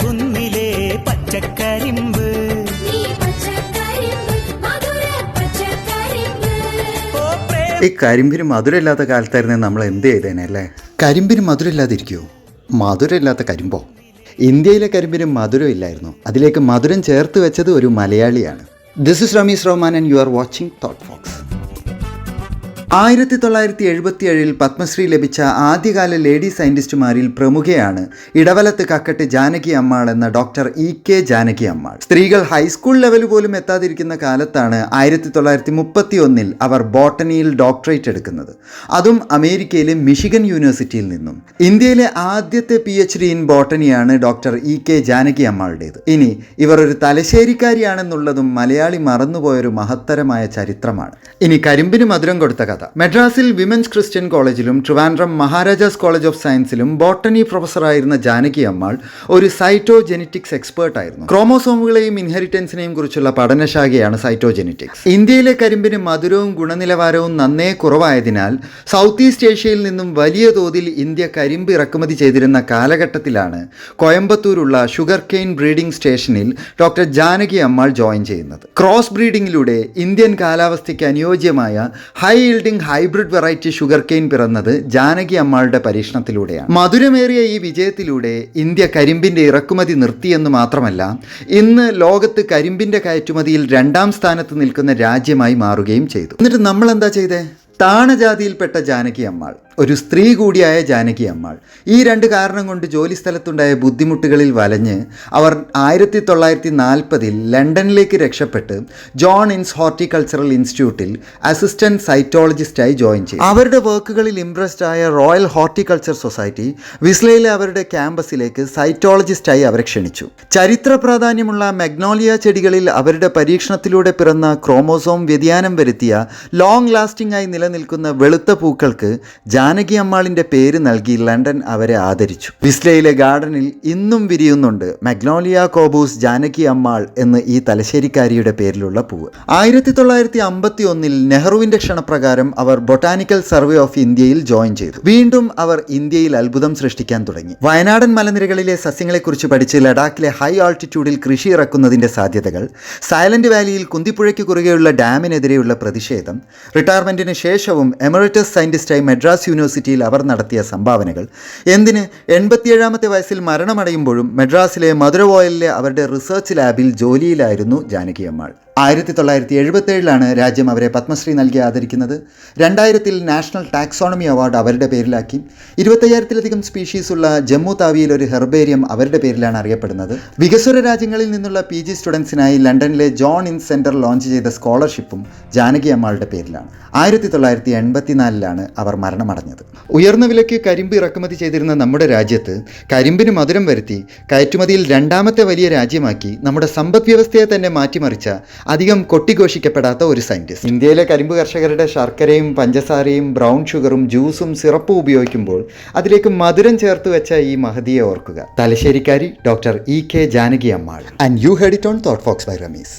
കുന്നിലെ പച്ചക്കരിമ്പ്. ഈ കരിമ്പിന് മധുരമില്ലാത്ത കാലത്തായിരുന്നു നമ്മൾ എന്ത് ചെയ്തേനെ അല്ലേ? കരിമ്പിന് മധുരമില്ലാതിരിക്കുമോ? മധുരമില്ലാത്ത കരിമ്പോ? ഇന്ത്യയിലെ കരിമ്പിന് മധുരമില്ലായിരുന്നു, അതിലേക്ക് മധുരം ചേർത്ത് വെച്ചത് ഒരു മലയാളിയാണ്. This is Ramees Rahman and you are watching Thought Fox. 1977 Padmashri ലഭിച്ച ആദ്യകാല ലേഡി സയൻറ്റിസ്റ്റുമാരിൽ പ്രമുഖയാണ് ഇടവലത്ത് കക്കട്ട് ജാനകി അമ്മാൾ എന്ന ഡോക്ടർ E.K. ജാനകി അമ്മാൾ. സ്ത്രീകൾ ഹൈസ്കൂൾ ലെവൽ പോലും എത്താതിരിക്കുന്ന കാലത്താണ് 1931 അവർ ബോട്ടണിയിൽ ഡോക്ടറേറ്റ് എടുക്കുന്നത്, അതും അമേരിക്കയിലെ മിഷിഗൻ യൂണിവേഴ്സിറ്റിയിൽ നിന്നും. ഇന്ത്യയിലെ ആദ്യത്തെ PhD ഇൻ ബോട്ടണിയാണ് ഡോക്ടർ E.K. ജാനകി അമ്മാളുടേത്. ഇനി ഇവർ ഒരു തലശ്ശേരിക്കാരിയാണെന്നുള്ളതും മലയാളി മറന്നുപോയൊരു മഹത്തരമായ ചരിത്രമാണ്. ഇനി കരിമ്പിന് മധുരം കൊടുത്ത കഥ. മദ്രാസിൽ വിമൻസ് ക്രിസ്ത്യൻ കോളേജിലും ട്രിവാൻഡ്രം മഹാരാജാസ് കോളേജ് ഓഫ് സയൻസിലും ബോട്ടണി പ്രൊഫസറായിരുന്ന ജാനകി അമ്മാൾ ഒരു സൈറ്റോജെനറ്റിക്സ് എക്സ്പേർട്ട് ആയിരുന്നു. ക്രോമോസോമുകളെയും ഇൻഹെറിറ്റൻസിനെയും കുറിച്ചുള്ള പഠനശാഖയാണ് സൈറ്റോജെനറ്റിക്സ്. ഇന്ത്യയിലെ കരിമ്പിന് മധുരവും ഗുണനിലവാരവും നന്നേ കുറവായതിനാൽ സൗത്ത് ഈസ്റ്റ് ഏഷ്യയിൽ നിന്നും വലിയ തോതിൽ ഇന്ത്യ കരിമ്പ് ഇറക്കുമതി ചെയ്തിരുന്ന കാലഘട്ടത്തിലാണ് കോയമ്പത്തൂരുള്ള ഷുഗർ കെയിൻ ബ്രീഡിംഗ് സ്റ്റേഷനിൽ ഡോക്ടർ ജാനകി അമ്മാൾ ജോയിൻ ചെയ്യുന്നത്. ക്രോസ് ബ്രീഡിങ്ങിലൂടെ ഇന്ത്യൻ കാലാവസ്ഥയ്ക്ക് അനുയോജ്യമായ high yielding hybrid variety sugar cane പിറന്നത് ജാനകി അമ്മാളുടെ പരീക്ഷണത്തിലൂടെയാണ്. മധുരമേറിയ ഈ വിജയത്തിലൂടെ ഇന്ത്യ കരിമ്പിന്റെ ഇറക്കുമതി നിർത്തിയെന്ന് മാത്രമല്ല, ഇന്ന് ലോകത്ത് കരിമ്പിന്റെ കയറ്റുമതിയിൽ 2ാം സ്ഥാനത്ത് നിൽക്കുന്ന രാജ്യമായി മാറുകയും ചെയ്തു. എന്നിട്ട് നമ്മൾ എന്താ ചെയ്തേ? താണജാതിയിൽപ്പെട്ട ജാനകി അമ്മാൾ, ഒരു സ്ത്രീ കൂടിയായ ജാനകി അമ്മാൾ, ഈ 2 കാരണം കൊണ്ട് ജോലി സ്ഥലത്തുണ്ടായ ബുദ്ധിമുട്ടുകളിൽ വലഞ്ഞ് അവർ 1940 ലണ്ടനിലേക്ക് രക്ഷപ്പെട്ട് ജോൺ ഇൻസ് ഹോർട്ടിക്കൾച്ചറൽ ഇൻസ്റ്റിറ്റ്യൂട്ടിൽ അസിസ്റ്റന്റ് സൈറ്റോളജിസ്റ്റായി ജോയിൻ ചെയ്തു. അവരുടെ വർക്കുകളിൽ ഇംപ്രസ്ഡ് ആയ റോയൽ ഹോർട്ടിക്കൾച്ചർ സൊസൈറ്റി വിസ്ലയിലെ അവരുടെ ക്യാമ്പസിലേക്ക് സൈറ്റോളജിസ്റ്റായി അവരെ ക്ഷണിച്ചു. ചരിത്ര പ്രാധാന്യമുള്ള മഗ്നോളിയ ചെടികളിൽ അവരുടെ പരീക്ഷണത്തിലൂടെ പിറന്ന ക്രോമോസോം വ്യതിയാനം വരുത്തിയ ലോങ് ലാസ്റ്റിംഗ് ആയി നിലനിൽക്കുന്ന വെളുത്ത പൂക്കൾക്ക് ജാനകി അമ്മാളിൻ്റെ പേര് നൽകി ലണ്ടൻ അവരെ ആദരിച്ചു. വിസ്ലയിലെ ഗാർഡനിൽ ഇന്നും വിരിയുന്നുണ്ട് മഗ്നോളിയ കോബൂസ് ജാനകി അമ്മാൾ എന്ന് ഈ തലശ്ശേരിക്കാരിയുടെ പേരിലുള്ള പൂവ്. 1951 നെഹ്റുവിൻ്റെ ക്ഷണപ്രകാരം അവർ ബൊട്ടാനിക്കൽ സർവേ ഓഫ് ഇന്ത്യയിൽ ജോയിൻ ചെയ്തു. വീണ്ടും അവർ ഇന്ത്യയിൽ അത്ഭുതം സൃഷ്ടിക്കാൻ തുടങ്ങി. വയനാടൻ മലനിരകളിലെ സസ്യങ്ങളെക്കുറിച്ച് പഠിച്ച് ലഡാക്കിലെ ഹൈ ആൾട്ടിറ്റ്യൂഡിൽ കൃഷി ഇറക്കുന്നതിൻ്റെ സാധ്യതകൾ, സൈലന്റ് വാലിയിൽ കുന്തിപ്പുഴയ്ക്ക് കുറുകെയുള്ള ഡാമിനെതിരെയുള്ള പ്രതിഷേധം, റിട്ടയർമെൻറ്റിന് ശേഷവും എമറിറ്റസ് സയൻറ്റിസ്റ്റായി മദ്രാസ് യൂണിവേഴ്സിറ്റിയിൽ അവർ നടത്തിയ സംഭാവനകൾ, എന്തിന് 87ാമത്തെ വയസ്സിൽ മരണമടയുമ്പോഴും മദ്രാസിലെ മധുരവോയലിലെ അവരുടെ റിസർച്ച് ലാബിൽ ജോലിയിലായിരുന്നു ജാനകി അമ്മാൾ. 1977 രാജ്യം അവരെ പത്മശ്രീ നൽകി ആദരിക്കുന്നത്. 2000 നാഷണൽ ടാക്സോണമി അവാർഡ് അവരുടെ പേരിലാക്കി. 25,000-ലധികം സ്പീഷീസുള്ള ജമ്മു താവിയിൽ ഒരു ഹെർബേരിയം അവരുടെ പേരിലാണ് അറിയപ്പെടുന്നത്. വികസ്വര രാജ്യങ്ങളിൽ നിന്നുള്ള PG സ്റ്റുഡൻസിനായി ലണ്ടനിലെ ജോൺ ഇൻസ് സെൻറ്റർ ലോഞ്ച് ചെയ്ത സ്കോളർഷിപ്പും ജാനകി അമ്മാളുടെ പേരിലാണ്. 1984 അവർ മരണമടഞ്ഞത്. ഉയർന്ന വിലയ്ക്ക് കരിമ്പ് ഇറക്കുമതി ചെയ്തിരുന്ന നമ്മുടെ രാജ്യത്ത് കരിമ്പിന് മധുരം വരുത്തി കയറ്റുമതിയിൽ 2ാമത്തെ വലിയ രാജ്യമാക്കി നമ്മുടെ സമ്പദ് വ്യവസ്ഥയെ തന്നെ മാറ്റിമറിച്ച അധികം കൊട്ടിഘോഷിക്കപ്പെടാത്ത ഒരു സയൻറ്റിസ്റ്റ്. ഇന്ത്യയിലെ കരിമ്പ് കർഷകരുടെ ശർക്കരയും പഞ്ചസാരയും ബ്രൗൺ ഷുഗറും ജ്യൂസും സിറപ്പും ഉപയോഗിക്കുമ്പോൾ അതിലേക്ക് മധുരം ചേർത്ത് വെച്ച ഈ മഹതിയെ ഓർക്കുക. തലശ്ശേരിക്കാരി doctor E.K. Janaki Ammal. And you heard it on Thought Fox by Ramees.